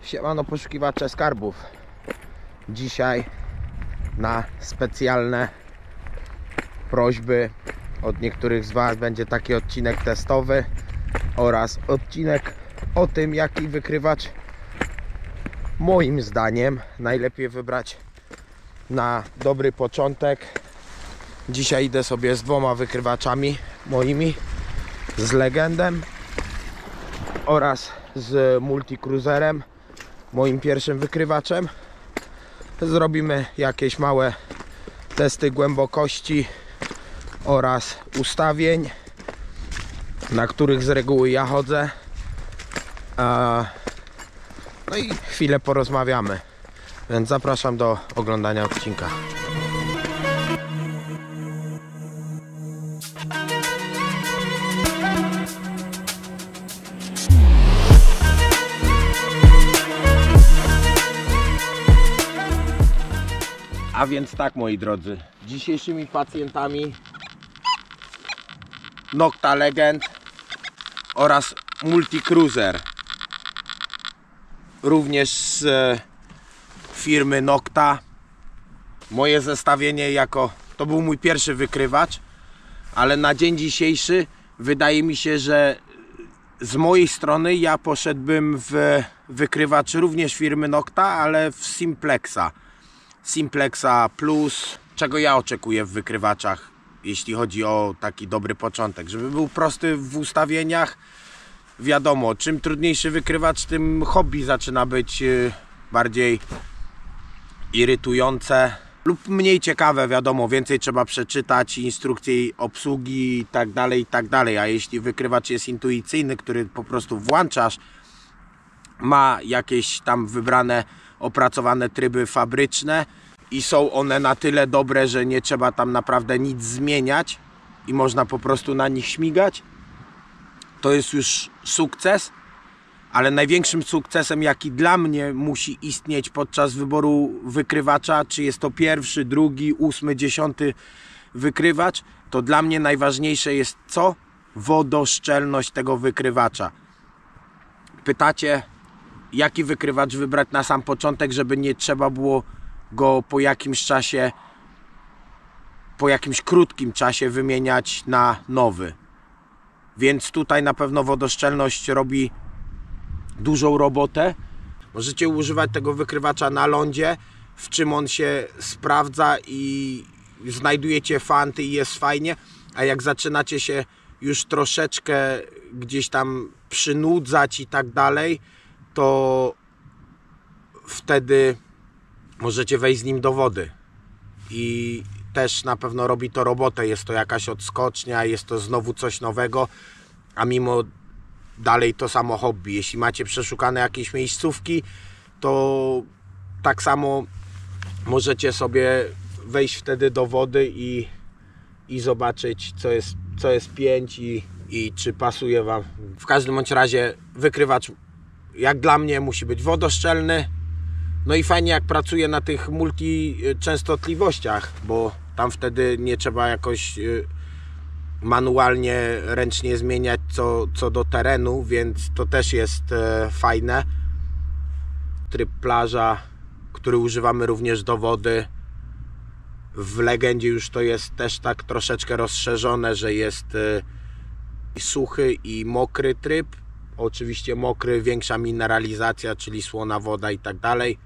Siemano poszukiwacze skarbów. Dzisiaj na specjalne prośby od niektórych z Was będzie taki odcinek testowy oraz odcinek o tym, jaki wykrywacz moim zdaniem najlepiej wybrać na dobry początek. Dzisiaj idę sobie z dwoma wykrywaczami moimi, z Legendem oraz z Multicruiserem, moim pierwszym wykrywaczem. Zrobimy jakieś małe testy głębokości oraz ustawień, na których z reguły ja chodzę. No i chwilę porozmawiamy, więc zapraszam do oglądania odcinka. A więc tak, moi drodzy, dzisiejszymi pacjentami Nokta Legend oraz Multicruiser, również z firmy Nokta. Moje zestawienie to był mój pierwszy wykrywacz, ale na dzień dzisiejszy wydaje mi się, że z mojej strony ja poszedłbym w wykrywacz również firmy Nokta, ale w Simplexa Plus. Czego ja oczekuję w wykrywaczach, jeśli chodzi o taki dobry początek? Żeby był prosty w ustawieniach. Wiadomo, czym trudniejszy wykrywacz, tym hobby zaczyna być bardziej irytujące lub mniej ciekawe. Wiadomo, więcej trzeba przeczytać, instrukcje obsługi i tak dalej. A jeśli wykrywacz jest intuicyjny, który po prostu włączasz, ma jakieś tam wybrane, opracowane tryby fabryczne i są one na tyle dobre, że nie trzeba tam naprawdę nic zmieniać i można po prostu na nich śmigać, to jest już sukces. Ale największym sukcesem, jaki dla mnie musi istnieć podczas wyboru wykrywacza, czy jest to pierwszy, drugi, 8., 10. wykrywacz, to dla mnie najważniejsze jest co? Wodoszczelność tego wykrywacza. Pytacie, jaki wykrywacz wybrać na sam początek, żeby nie trzeba było go po jakimś czasie, po jakimś krótkim czasie wymieniać na nowy. Więc tutaj na pewno wodoszczelność robi dużą robotę. Możecie używać tego wykrywacza na lądzie, w czym on się sprawdza i znajdujecie fanty i jest fajnie, a jak zaczynacie się już troszeczkę gdzieś tam przynudzać i tak dalej, to wtedy możecie wejść z nim do wody i też na pewno robi to robotę. Jest to jakaś odskocznia, jest to znowu coś nowego, a mimo dalej to samo hobby. Jeśli macie przeszukane jakieś miejscówki, to tak samo możecie sobie wejść wtedy do wody i zobaczyć, co jest pięć i czy pasuje Wam. W każdym bądź razie wykrywacz, jak dla mnie, musi być wodoszczelny. No i fajnie, jak pracuje na tych multiczęstotliwościach, bo tam wtedy nie trzeba jakoś manualnie, ręcznie zmieniać co do terenu, więc to też jest fajne. Tryb plaża, który używamy również do wody. W Legendzie już to jest też tak troszeczkę rozszerzone, że jest suchy i mokry tryb. Oczywiście mokry, większa mineralizacja, czyli słona woda i tak dalej.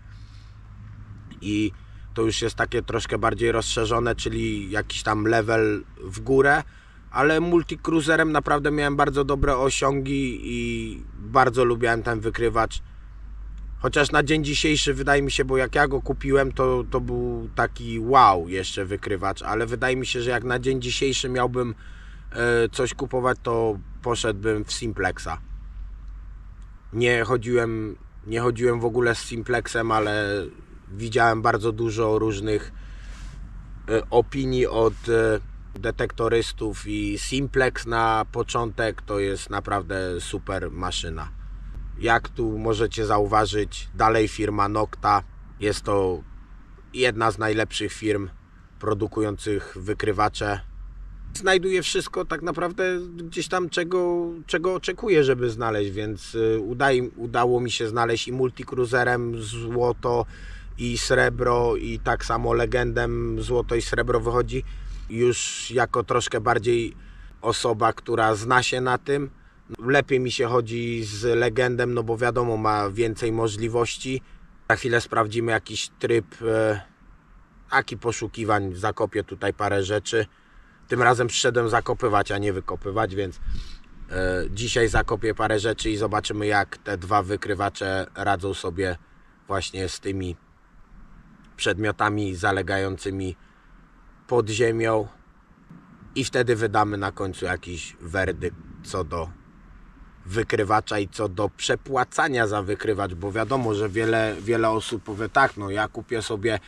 I to już jest takie troszkę bardziej rozszerzone, czyli jakiś tam level w górę. Ale Multicruiserem naprawdę miałem bardzo dobre osiągi i bardzo lubiłem ten wykrywacz. Chociaż na dzień dzisiejszy wydaje mi się, bo jak ja go kupiłem, to był taki wow jeszcze wykrywacz, ale wydaje mi się, że jak na dzień dzisiejszy miałbym coś kupować, to poszedłbym w Simplexa. Nie chodziłem w ogóle z Simplexem, ale widziałem bardzo dużo różnych opinii od detektorystów i Simplex na początek to jest naprawdę super maszyna. Jak tu możecie zauważyć, dalej firma Nokta. Jest to jedna z najlepszych firm produkujących wykrywacze znajduję wszystko tak naprawdę gdzieś tam, czego oczekuję, żeby znaleźć, więc udało mi się znaleźć i multicruiserem złoto i srebro, i tak samo legendem złoto i srebro wychodzi już jako troszkę bardziej osoba, która zna się na tym. Lepiej mi się chodzi z legendem, no bo wiadomo, ma więcej możliwości. Za chwilę sprawdzimy jakiś tryb taki poszukiwań, zakopię tutaj parę rzeczy. Tym razem przyszedłem zakopywać, a nie wykopywać, więc dzisiaj zakopię parę rzeczy i zobaczymy, jak te dwa wykrywacze radzą sobie właśnie z tymi przedmiotami zalegającymi pod ziemią i wtedy wydamy na końcu jakiś werdykt co do wykrywacza i co do przepłacania za wykrywacz, bo wiadomo, że wiele osób powie tak, no ja kupię sobie,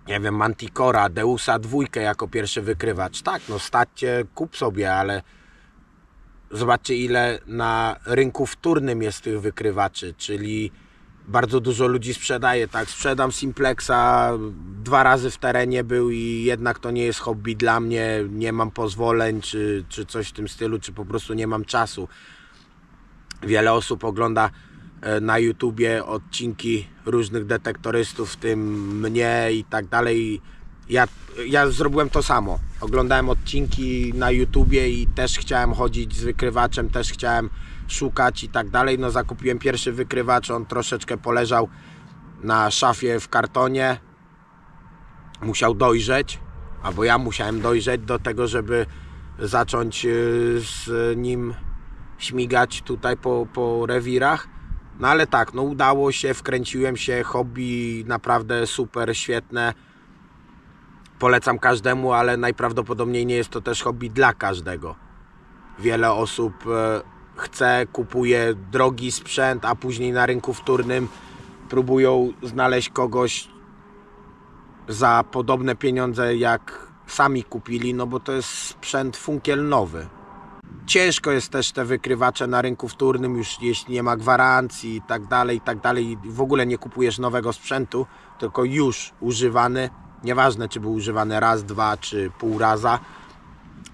nie wiem, Manticora, Deusa 2 jako pierwszy wykrywacz. Tak, no staćcie, kup sobie, ale zobaczcie, ile na rynku wtórnym jest tych wykrywaczy, czyli bardzo dużo ludzi sprzedaje, tak, sprzedam Simplexa, 2 razy w terenie był i jednak to nie jest hobby dla mnie, nie mam pozwoleń, czy coś w tym stylu, czy po prostu nie mam czasu. Wiele osób ogląda na YouTubie odcinki różnych detektorystów, w tym mnie i tak dalej. Ja zrobiłem to samo. Oglądałem odcinki na YouTubie i też chciałem chodzić z wykrywaczem, też chciałem szukać i tak dalej. No zakupiłem pierwszy wykrywacz, on troszeczkę poleżał na szafie w kartonie. Musiał dojrzeć, albo ja musiałem dojrzeć do tego, żeby zacząć z nim śmigać tutaj po rewirach. No ale tak, no udało się, wkręciłem się, hobby naprawdę super, świetne. Polecam każdemu, ale najprawdopodobniej nie jest to też hobby dla każdego. Wiele osób chce, kupuje drogi sprzęt, a później na rynku wtórnym próbują znaleźć kogoś za podobne pieniądze jak sami kupili, no bo to jest sprzęt funkiel nowy. Ciężko jest też te wykrywacze na rynku wtórnym, już jeśli nie ma gwarancji i tak dalej, w ogóle nie kupujesz nowego sprzętu, tylko już używany, nieważne czy był używany raz, dwa czy pół raza,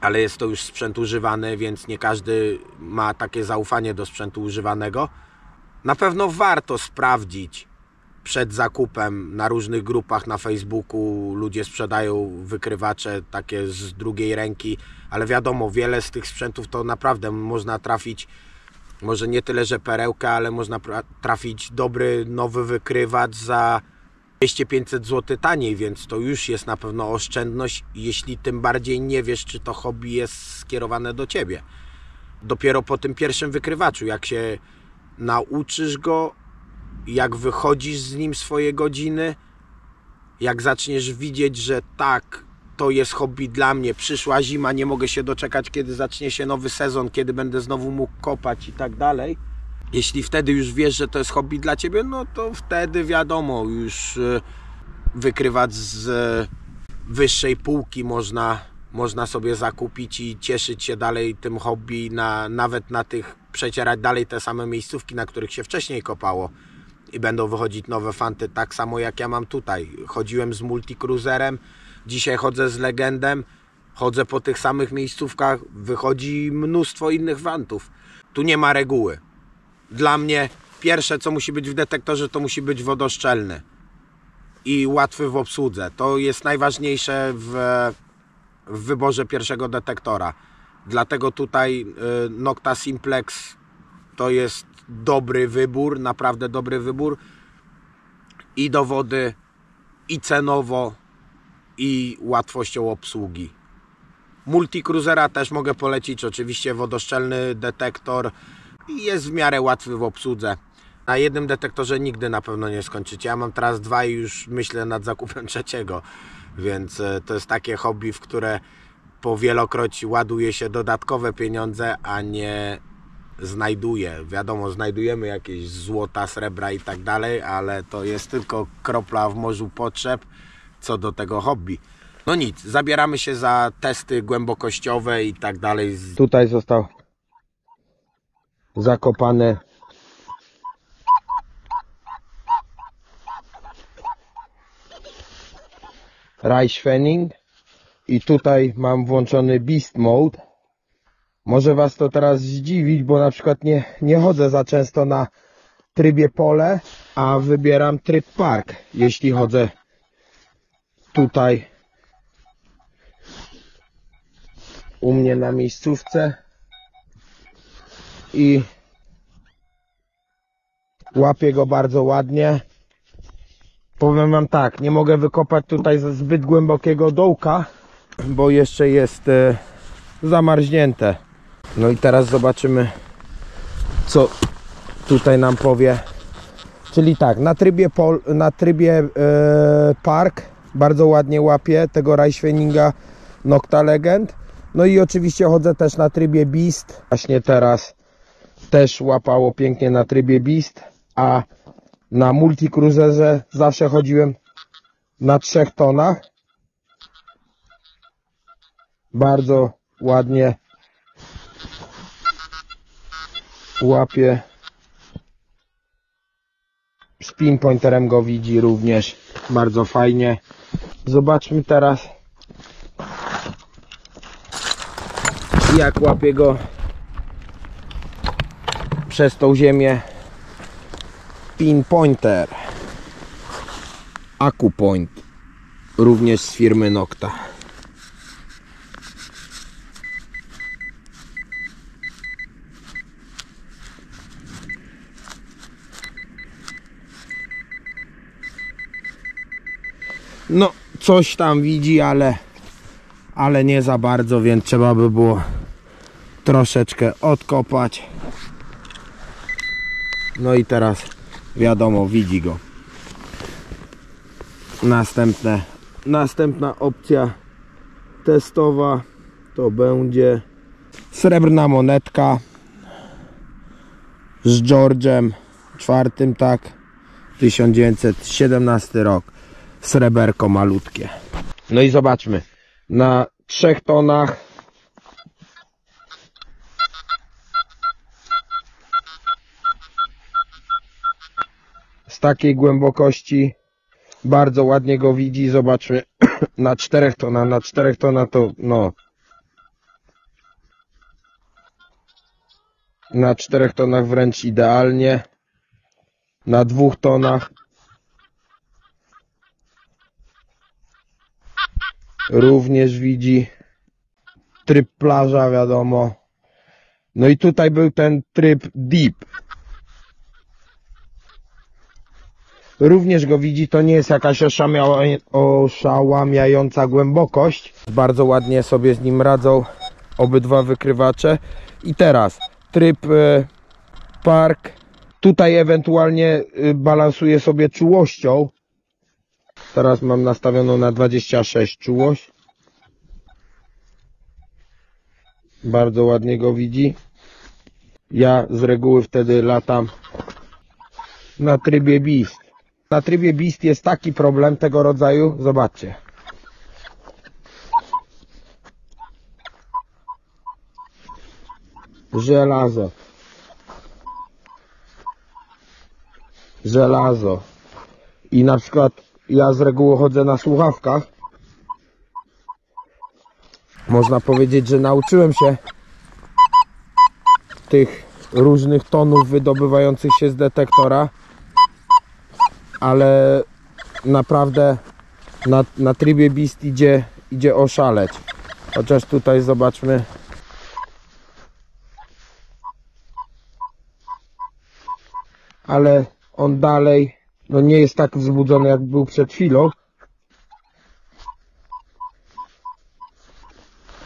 ale jest to już sprzęt używany, więc nie każdy ma takie zaufanie do sprzętu używanego. Na pewno warto sprawdzić przed zakupem. Na różnych grupach na Facebooku ludzie sprzedają wykrywacze takie z drugiej ręki, ale wiadomo, wiele z tych sprzętów to naprawdę można trafić, może nie tyle, że perełkę, ale można trafić dobry, nowy wykrywacz za 200-500 zł taniej, więc to już jest na pewno oszczędność, jeśli tym bardziej nie wiesz, czy to hobby jest skierowane do Ciebie. Dopiero po tym pierwszym wykrywaczu, jak się nauczysz go, jak wychodzisz z nim swoje godziny, jak zaczniesz widzieć, że tak, to jest hobby dla mnie, przyszła zima, nie mogę się doczekać, kiedy zacznie się nowy sezon, kiedy będę znowu mógł kopać i tak dalej. Jeśli wtedy już wiesz, że to jest hobby dla Ciebie, no to wtedy wiadomo, już wykrywacz z wyższej półki można sobie zakupić i cieszyć się dalej tym hobby, nawet na tych, przecierać dalej te same miejscówki, na których się wcześniej kopało i będą wychodzić nowe fanty, tak samo jak ja mam tutaj. Chodziłem z multicruiserem, dzisiaj chodzę z legendem, chodzę po tych samych miejscówkach, wychodzi mnóstwo innych fantów. Tu nie ma reguły. Dla mnie pierwsze, co musi być w detektorze, to musi być wodoszczelny i łatwy w obsłudze. To jest najważniejsze w wyborze pierwszego detektora. Dlatego tutaj Nokta Simplex to jest dobry wybór, naprawdę dobry wybór i do wody, i cenowo, i łatwością obsługi. Multicruisera też mogę polecić, oczywiście wodoszczelny detektor i jest w miarę łatwy w obsłudze. Na jednym detektorze nigdy na pewno nie skończycie. Ja mam teraz 2 i już myślę nad zakupem 3, więc to jest takie hobby, w które powielokroć ładuje się dodatkowe pieniądze, a nie znajduje. Wiadomo, znajdujemy jakieś złota, srebra i tak dalej, ale to jest tylko kropla w morzu potrzeb co do tego hobby. No nic, zabieramy się za testy głębokościowe i tak dalej. Tutaj został zakopany Reichsfenning i tutaj mam włączony Beast Mode. Może was to teraz zdziwić, bo na przykład nie chodzę za często na trybie pole, a wybieram tryb park, jeśli chodzę tutaj u mnie na miejscówce i łapię go bardzo ładnie. Powiem wam tak, nie mogę wykopać tutaj zbyt głębokiego dołka, bo jeszcze jest zamarznięte. No i teraz zobaczymy, co tutaj nam powie. Czyli tak, na trybie park bardzo ładnie łapię tego Reichsweninga Nocta Legend. No i oczywiście chodzę też na trybie Beast. Właśnie teraz też łapało pięknie na trybie Beast, a na multicruiserze zawsze chodziłem na 3 tonach. Bardzo ładnie łapie. Z pinpointerem go widzi również bardzo fajnie. Zobaczmy teraz, jak łapie go przez tą ziemię pinpointer AccuPoint, również z firmy Nocta. No, coś tam widzi, ale nie za bardzo, więc trzeba by było troszeczkę odkopać. No i teraz wiadomo, widzi go. Następna opcja testowa to będzie srebrna monetka z George'em IV, tak, 1917 rok. Sreberko malutkie. No i zobaczmy, na 3 tonach z takiej głębokości bardzo ładnie go widzi. Zobaczmy na 4 tonach. Na 4 tonach to no, na 4 tonach wręcz idealnie. Na 2 tonach również widzi. Tryb plaża, wiadomo. No i tutaj był ten tryb deep. Również go widzi, to nie jest jakaś oszałamiająca głębokość. Bardzo ładnie sobie z nim radzą obydwa wykrywacze. I teraz tryb park. Tutaj ewentualnie balansuję sobie czułością. Teraz mam nastawioną na 26 czułość. Bardzo ładnie go widzi. Ja z reguły wtedy latam na trybie Beast. Na trybie Beast jest taki problem tego rodzaju. Zobaczcie. Żelazo. Żelazo. I na przykład ja z reguły chodzę na słuchawkach. Można powiedzieć, że nauczyłem się tych różnych tonów wydobywających się z detektora, ale naprawdę na trybie Beast idzie oszaleć. Chociaż tutaj zobaczmy. Ale on dalej no nie jest tak wzbudzony, jak był przed chwilą.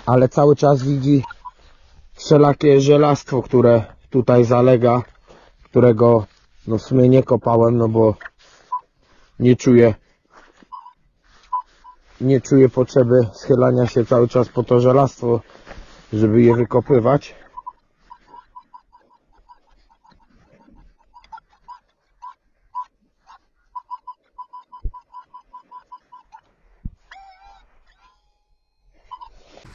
Ale cały czas widzi wszelakie żelastwo, które tutaj zalega, którego no w sumie nie kopałem, no bo nie czuję potrzeby schylania się cały czas po to żelastwo, żeby je wykopywać.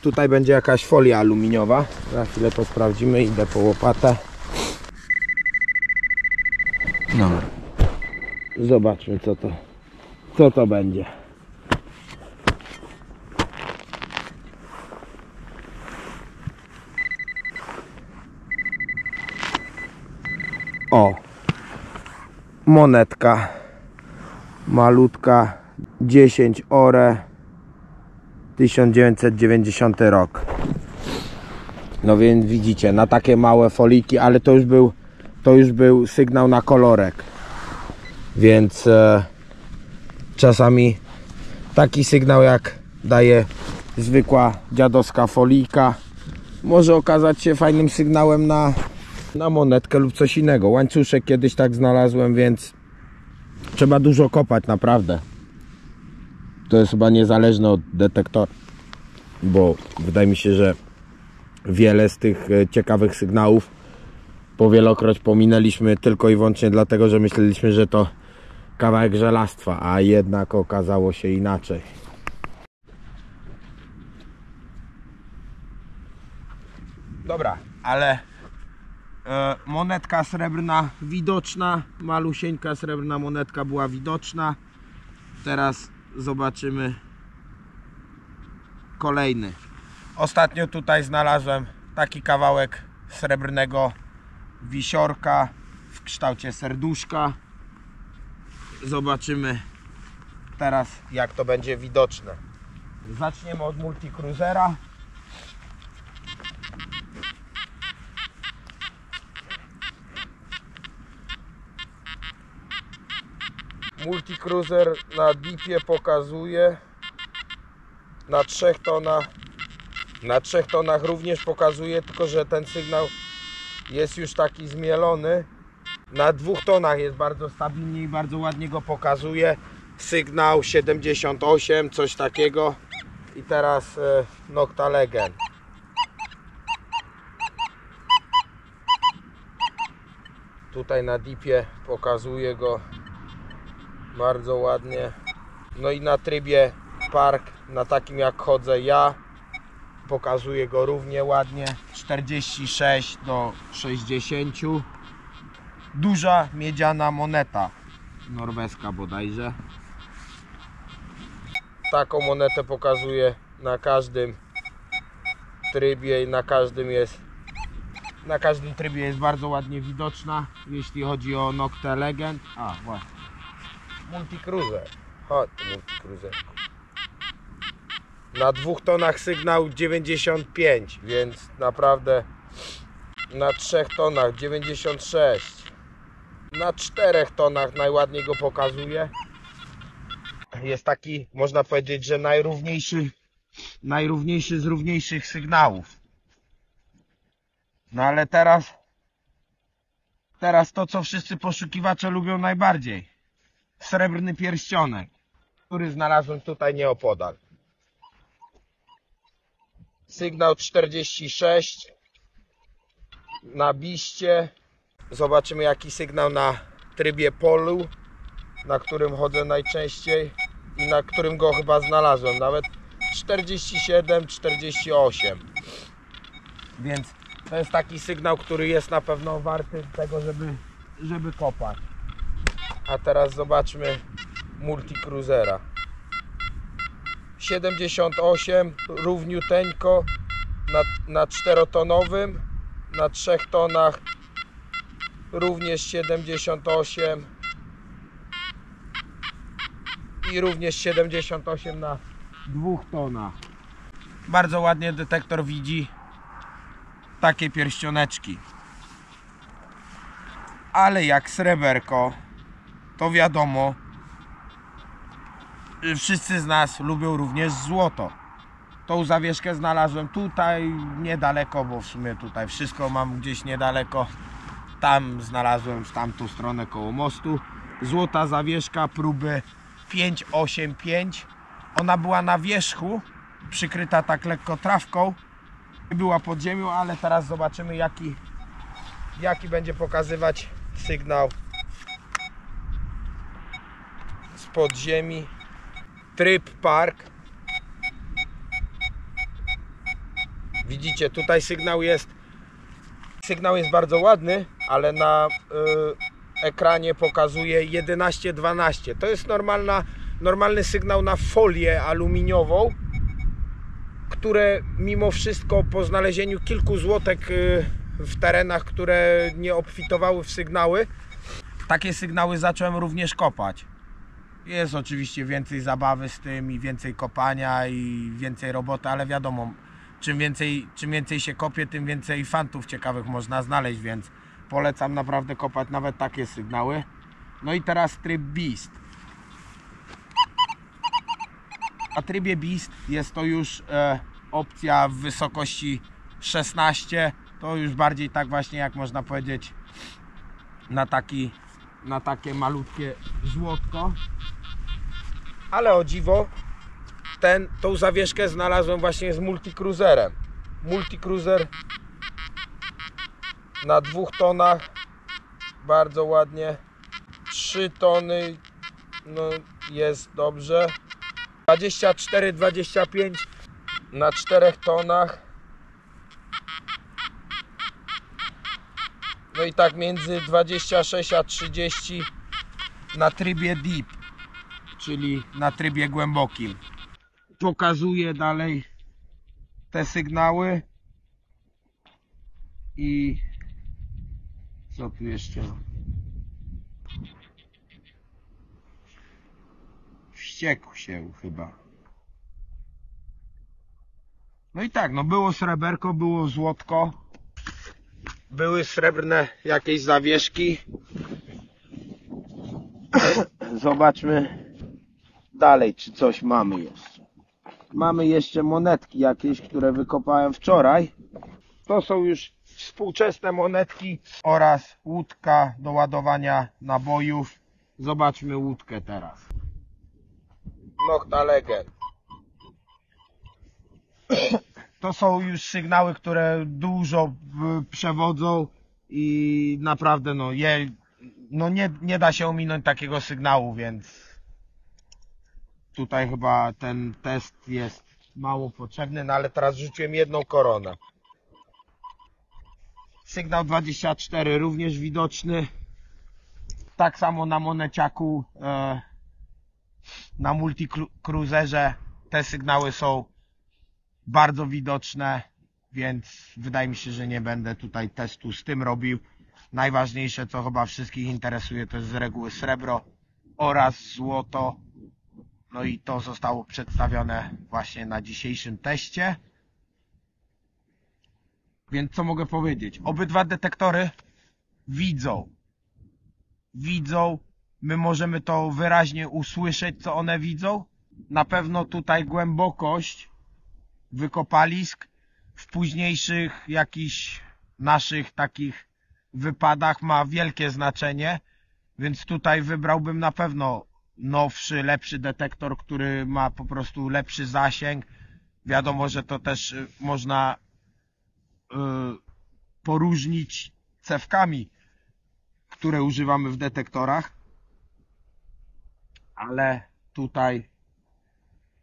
Tutaj będzie jakaś folia aluminiowa. Za chwilę to sprawdzimy. Idę po łopatę. No. Zobaczmy co to będzie. Monetka malutka, 10 ore, 1990 rok. No więc widzicie, na takie małe foliki, ale to już był sygnał na kolorek. Więc czasami taki sygnał jak daje zwykła dziadowska folika może okazać się fajnym sygnałem na monetkę lub coś innego. Łańcuszek kiedyś tak znalazłem, więc trzeba dużo kopać, naprawdę. To jest chyba niezależne od detektora, bo wydaje mi się, że wiele z tych ciekawych sygnałów powielokroć pominęliśmy tylko i wyłącznie dlatego, że myśleliśmy, że to kawałek żelastwa, a jednak okazało się inaczej. Dobra, ale monetka srebrna widoczna, malusieńka srebrna monetka była widoczna. Teraz zobaczymy kolejny. Ostatnio tutaj znalazłem taki kawałek srebrnego wisiorka w kształcie serduszka. Zobaczymy teraz, jak to będzie widoczne. Zaczniemy od Multicruisera. Multicruiser na dipie pokazuje na 3 tonach. Na 3 tonach również pokazuje, tylko że ten sygnał jest już taki zmielony. Na 2 tonach jest bardzo stabilnie i bardzo ładnie go pokazuje. Sygnał 78, coś takiego. I teraz Nocta Legend. Tutaj na dipie pokazuje go bardzo ładnie. No i na trybie park, na takim jak chodzę ja, pokazuje go równie ładnie. 46 do 60. Duża miedziana moneta norweska bodajże. Taką monetę pokazuje na każdym trybie i na każdym trybie jest bardzo ładnie widoczna, jeśli chodzi o Nocta Legend. A właśnie, Multicruiser. Chodź, Multicruiser. Na 2 tonach sygnał 95, więc naprawdę na 3 tonach 96. Na 4 tonach najładniej go pokazuje. Jest taki, można powiedzieć, że najrówniejszy z równiejszych sygnałów. No ale teraz to, co wszyscy poszukiwacze lubią najbardziej. Srebrny pierścionek, który znalazłem tutaj nieopodal. Sygnał 46 na biście. Zobaczymy, jaki sygnał na trybie polu, na którym chodzę najczęściej i na którym go chyba znalazłem. Nawet 47, 48. Więc to jest taki sygnał, który jest na pewno warty tego, żeby kopać. A teraz zobaczmy Multicruisera. 78, równiuteńko na 4-tonowym, na 3 tonach również 78 i również 78 na 2 tonach. Bardzo ładnie detektor widzi takie pierścioneczki. Ale jak sreberko, to wiadomo, wszyscy z nas lubią również złoto. Tą zawieszkę znalazłem tutaj niedaleko, bo w sumie tutaj wszystko mam gdzieś niedaleko. Tam znalazłem w tamtą stronę koło mostu. Złota zawieszka próby 585. Ona była na wierzchu, przykryta tak lekko trawką. Była pod ziemią, ale teraz zobaczymy, jaki będzie pokazywać sygnał z podziemi. Tryb park. Widzicie, tutaj sygnał jest bardzo ładny, ale na ekranie pokazuje 11-12. To jest normalny sygnał na folię aluminiową, które mimo wszystko po znalezieniu kilku złotek w terenach, które nie obfitowały w sygnały, takie sygnały zacząłem również kopać. Jest oczywiście więcej zabawy z tym i więcej kopania i więcej roboty, ale wiadomo, czym więcej się kopie, tym więcej fantów ciekawych można znaleźć, więc polecam naprawdę kopać nawet takie sygnały. No i teraz tryb Beast. Na trybie Beast jest to już opcja w wysokości 16. To już bardziej tak właśnie, jak można powiedzieć, na takie malutkie żłotko. Ale o dziwo, tą zawieszkę znalazłem właśnie z multicruiserem. Multicruiser na 2 tonach, bardzo ładnie. 3 tony, no jest dobrze. 24-25 na 4 tonach. No i tak między 26 a 30 na trybie deep, czyli na trybie głębokim. Pokazuję dalej te sygnały. I co tu jeszcze? Wściekł się chyba. No i tak, no było sreberko, było złotko. Były srebrne jakieś zawieszki. Zobaczmy dalej, czy coś mamy jeszcze. Mamy jeszcze monetki jakieś, które wykopałem wczoraj. To są już współczesne monetki oraz łódka do ładowania nabojów. Zobaczmy łódkę teraz. Nokta Legend. To są już sygnały, które dużo przewodzą i naprawdę nie da się ominąć takiego sygnału, więc tutaj chyba ten test jest mało potrzebny, no ale teraz rzuciłem jedną koronę. Sygnał 24 również widoczny. Tak samo na moneciaku, na multicruiserze te sygnały są bardzo widoczne, więc wydaje mi się, że nie będę tutaj testu z tym robił. Najważniejsze, co chyba wszystkich interesuje, to jest z reguły srebro oraz złoto. No i to zostało przedstawione właśnie na dzisiejszym teście. Więc co mogę powiedzieć? Obydwa detektory widzą. My możemy to wyraźnie usłyszeć, co one widzą. Na pewno tutaj głębokość wykopalisk w późniejszych jakichś naszych takich wypadach ma wielkie znaczenie, więc tutaj wybrałbym na pewno nowszy, lepszy detektor, który ma po prostu lepszy zasięg. Wiadomo, że to też można poróżnić cewkami, które używamy w detektorach, ale tutaj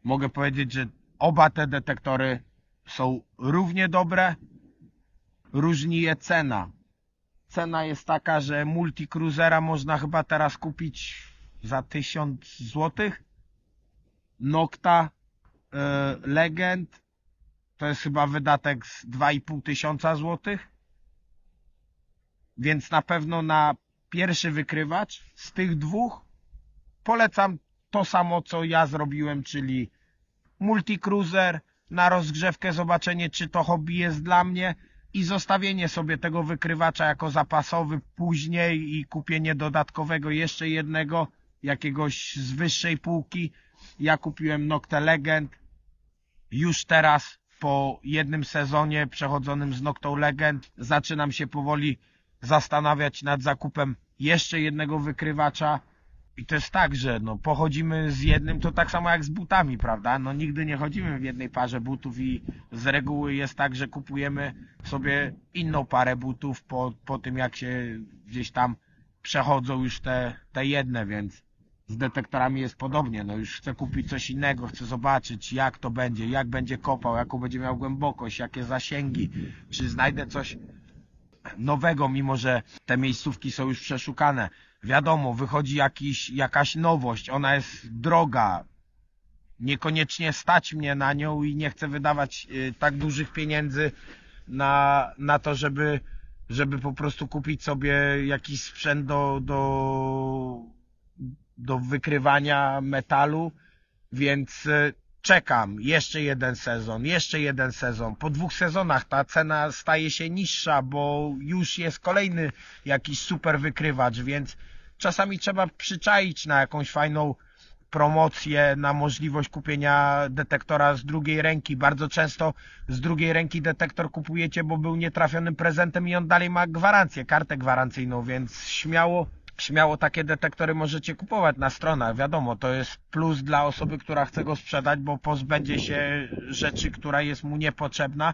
mogę powiedzieć, że oba te detektory są równie dobre. Różni je cena. Cena jest taka, że multicruisera można chyba teraz kupić za 1000 zł. Nokta Legend to jest chyba wydatek z 2500 zł. Więc na pewno na pierwszy wykrywacz z tych dwóch polecam to samo, co ja zrobiłem, czyli multicruiser, na rozgrzewkę zobaczenie, czy to hobby jest dla mnie i zostawienie sobie tego wykrywacza jako zapasowy później i kupienie dodatkowego jeszcze jednego, jakiegoś z wyższej półki. Ja kupiłem Noctę Legend. Już teraz po jednym sezonie przechodzonym z Noctą Legend zaczynam się powoli zastanawiać nad zakupem jeszcze jednego wykrywacza. I to jest tak, że pochodzimy z jednym, to tak samo jak z butami, prawda? Nigdy nie chodzimy w jednej parze butów i z reguły jest tak, że kupujemy sobie inną parę butów po tym, jak się gdzieś tam przechodzą już te jedne, więc z detektorami jest podobnie. Już chcę kupić coś innego, chcę zobaczyć, jak to będzie, jak będzie kopał, jaką będzie miał głębokość, jakie zasięgi, czy znajdę coś nowego, mimo że te miejscówki są już przeszukane. Wiadomo, wychodzi jakaś nowość, ona jest droga, niekoniecznie stać mnie na nią i nie chcę wydawać tak dużych pieniędzy na to, żeby żeby po prostu kupić sobie jakiś sprzęt do wykrywania metalu, więc czekam jeszcze jeden sezon. Po 2 sezonach ta cena staje się niższa, bo już jest kolejny jakiś super wykrywacz, więc czasami trzeba przyczaić na jakąś fajną promocję, na możliwość kupienia detektora z drugiej ręki. Bardzo często z drugiej ręki detektor kupujecie, bo był nietrafionym prezentem i on dalej ma gwarancję, kartę gwarancyjną, więc śmiało takie detektory możecie kupować na stronach. Wiadomo, to jest plus dla osoby, która chce go sprzedać, bo pozbędzie się rzeczy, która jest mu niepotrzebna,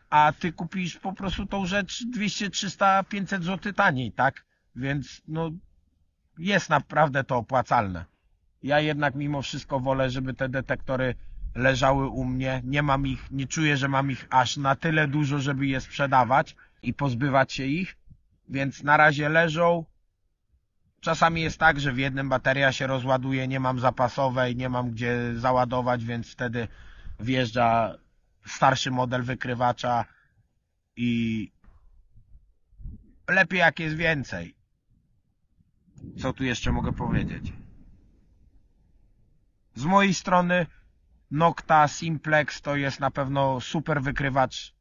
a ty kupisz po prostu tą rzecz 200, 300, 500 zł taniej, tak? Więc no jest naprawdę to opłacalne. Ja jednak mimo wszystko wolę, żeby te detektory leżały u mnie. Nie czuję, że mam ich aż na tyle dużo, żeby je sprzedawać i pozbywać się ich, więc na razie leżą. Czasami jest tak, że w jednym bateria się rozładuje, nie mam zapasowej, nie mam gdzie załadować, więc wtedy wjeżdża starszy model wykrywacza i lepiej jak jest więcej. Co tu jeszcze mogę powiedzieć? Z mojej strony Nokta Simplex to jest na pewno super wykrywacz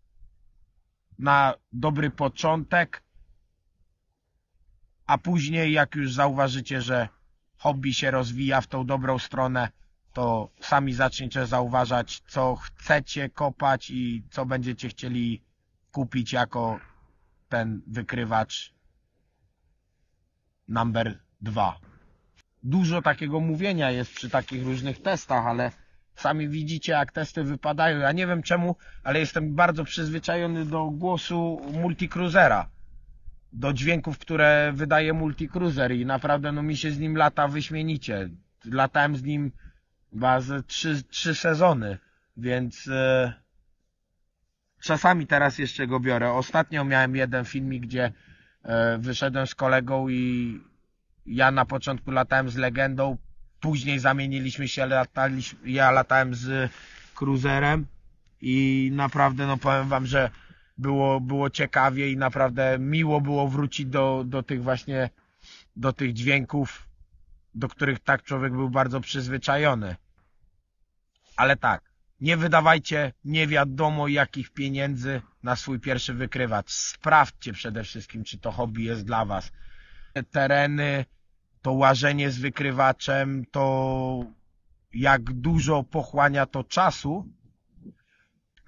na dobry początek, a później jak już zauważycie, że hobby się rozwija w tą dobrą stronę, to sami zaczniecie zauważać, co chcecie kopać i co będziecie chcieli kupić jako ten wykrywacz numer 2. Dużo takiego mówienia jest przy takich różnych testach, ale sami widzicie, jak testy wypadają. Ja nie wiem czemu, ale jestem bardzo przyzwyczajony do głosu Multicruisera, do dźwięków, które wydaje Multicruiser i naprawdę no mi się z nim lata wyśmienicie. Latałem z nim chyba ze 3 sezony, więc czasami teraz jeszcze go biorę. Ostatnio miałem jeden filmik, gdzie wyszedłem z kolegą i ja na początku latałem z Legendą, później zamieniliśmy się, ja latałem z Cruiserem i naprawdę no powiem wam, że było ciekawie i naprawdę miło było wrócić do tych właśnie, do tych dźwięków, do których tak człowiek był bardzo przyzwyczajony. Ale tak, nie wydawajcie nie wiadomo jakich pieniędzy na swój pierwszy wykrywacz. Sprawdźcie przede wszystkim, czy to hobby jest dla was. Te tereny, to łażenie z wykrywaczem, to jak dużo pochłania to czasu,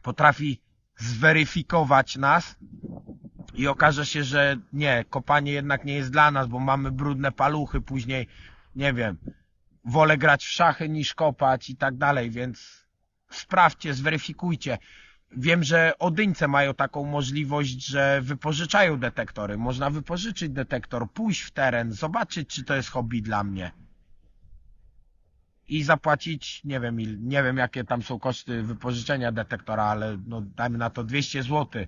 potrafi zweryfikować nas i okaże się, że nie, kopanie jednak nie jest dla nas, bo mamy brudne paluchy, później, nie wiem, wolę grać w szachy niż kopać i tak dalej, więc sprawdźcie, zweryfikujcie. Wiem, że Odyńce mają taką możliwość, że wypożyczają detektory. Można wypożyczyć detektor, pójść w teren, zobaczyć, czy to jest hobby dla mnie. I zapłacić, nie wiem jakie tam są koszty wypożyczenia detektora, ale no dajmy na to 200 zł.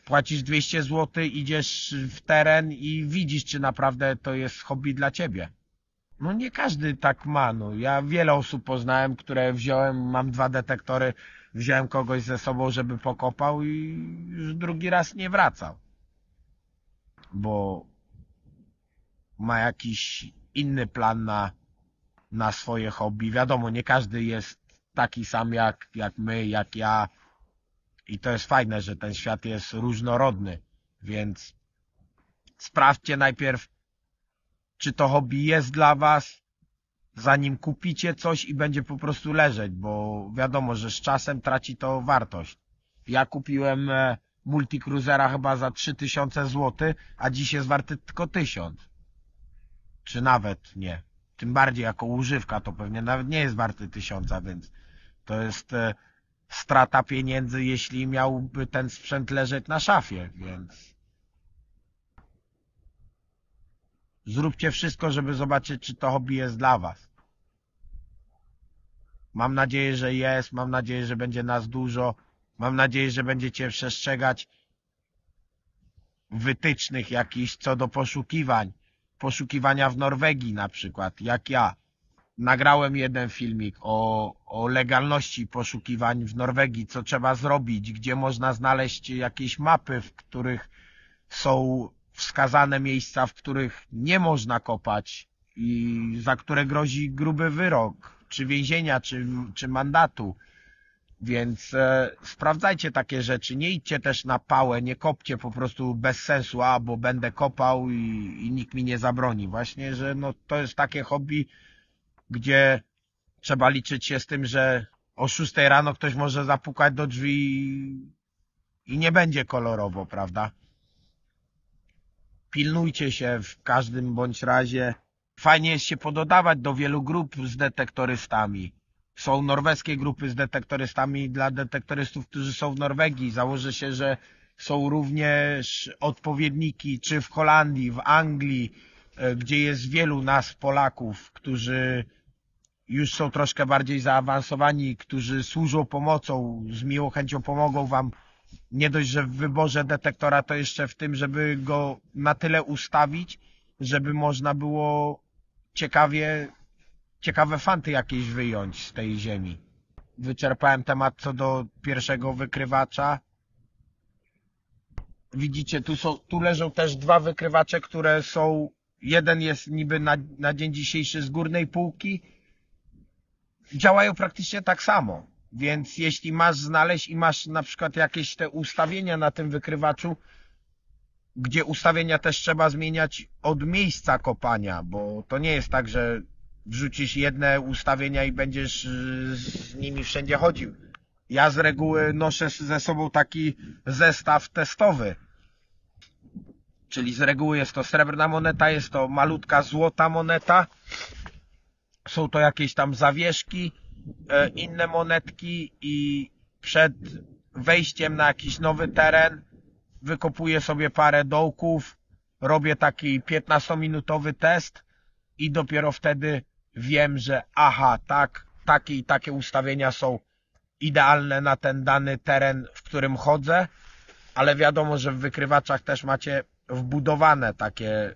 Płacisz 200 zł, idziesz w teren i widzisz, czy naprawdę to jest hobby dla ciebie. No nie każdy tak ma, no. Ja wiele osób poznałem, które mam 2 detektory, wziąłem kogoś ze sobą, żeby pokopał i już drugi raz nie wracał. Bo ma jakiś inny plan na swoje hobby. Wiadomo, nie każdy jest taki sam jak my, jak ja. I to jest fajne, że ten świat jest różnorodny. Więc sprawdźcie najpierw, czy to hobby jest dla was, zanim kupicie coś i będzie po prostu leżeć, bo wiadomo, że z czasem traci to wartość. Ja kupiłem Multicruisera chyba za 3000 zł, a dziś jest warty tylko 1000. Czy nawet nie. Tym bardziej jako używka to pewnie nawet nie jest warty 1000, więc to jest strata pieniędzy, jeśli miałby ten sprzęt leżeć na szafie, więc zróbcie wszystko, żeby zobaczyć, czy to hobby jest dla was. Mam nadzieję, że jest, mam nadzieję, że będzie nas dużo, mam nadzieję, że będziecie przestrzegać wytycznych jakichś co do poszukiwania w Norwegii na przykład, jak ja. Nagrałem jeden filmik o legalności poszukiwań w Norwegii, co trzeba zrobić, gdzie można znaleźć jakieś mapy, w których są wskazane miejsca, w których nie można kopać i za które grozi gruby wyrok, czy więzienia, czy mandatu. Więc sprawdzajcie takie rzeczy, nie idźcie też na pałę, nie kopcie po prostu bez sensu, bo będę kopał i nikt mi nie zabroni. Właśnie, że no, to jest takie hobby, gdzie trzeba liczyć się z tym, że o 6 rano ktoś może zapukać do drzwi i nie będzie kolorowo, prawda? Pilnujcie się w każdym bądź razie. Fajnie jest się pododawać do wielu grup z detektorystami. Są norweskie grupy z detektorystami dla detektorystów, którzy są w Norwegii. Założę się, że są również odpowiedniki, czy w Holandii, w Anglii, gdzie jest wielu nas, Polaków, którzy już są troszkę bardziej zaawansowani, którzy służą pomocą, z miłą chęcią pomogą wam. Nie dość, że w wyborze detektora, to jeszcze w tym, żeby go na tyle ustawić, żeby można było ciekawe fanty jakieś wyjąć z tej ziemi. Wyczerpałem temat co do pierwszego wykrywacza. Widzicie, tu leżą też dwa wykrywacze, które są, jeden jest niby na dzień dzisiejszy z górnej półki. Działają praktycznie tak samo. Więc jeśli masz znaleźć i masz na przykład jakieś te ustawienia na tym wykrywaczu, gdzie ustawienia też trzeba zmieniać od miejsca kopania, bo to nie jest tak, że wrzucisz jedne ustawienia i będziesz z nimi wszędzie chodził. Ja z reguły noszę ze sobą taki zestaw testowy. Czyli z reguły jest to srebrna moneta, jest to malutka złota moneta, są to jakieś tam zawieszki, inne monetki i przed wejściem na jakiś nowy teren wykopuję sobie parę dołków, robię taki 15-minutowy test i dopiero wtedy wiem, że takie i takie ustawienia są idealne na ten dany teren, w którym chodzę, ale wiadomo, że w wykrywaczach też macie wbudowane takie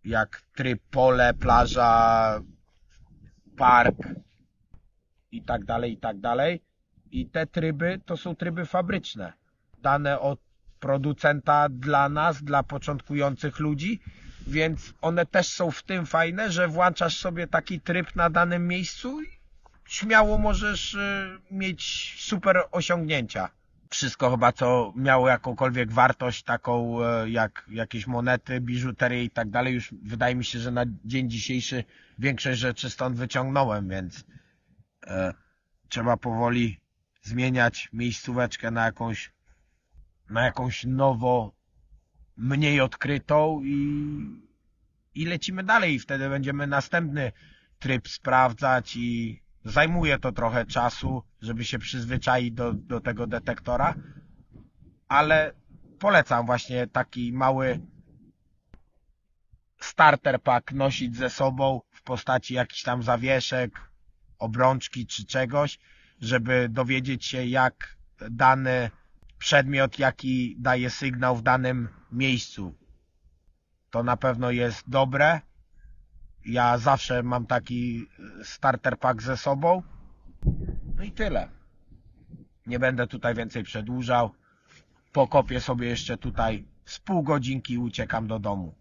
jak tryb pole, plaża, park i tak dalej, i tak dalej. I te tryby to są tryby fabryczne, dane od producenta dla nas, dla początkujących ludzi, więc one też są w tym fajne, że włączasz sobie taki tryb na danym miejscu i śmiało możesz mieć super osiągnięcia. Wszystko chyba, co miało jakąkolwiek wartość, taką jak jakieś monety, biżuterię i tak dalej, już wydaje mi się, że na dzień dzisiejszy większość rzeczy stąd wyciągnąłem, więc trzeba powoli zmieniać miejscóweczkę na jakąś nowo, mniej odkrytą i lecimy dalej. I wtedy będziemy następny tryb sprawdzać i zajmuje to trochę czasu, żeby się przyzwyczaić do tego detektora, ale polecam właśnie taki mały starter pack nosić ze sobą w postaci jakichś tam zawieszek, obrączki czy czegoś, żeby dowiedzieć się, jak dany przedmiot, jaki daje sygnał w danym miejscu. To na pewno jest dobre. Ja zawsze mam taki starter pack ze sobą. No i tyle. Nie będę tutaj więcej przedłużał. Pokopię sobie jeszcze tutaj z pół godzinki i uciekam do domu.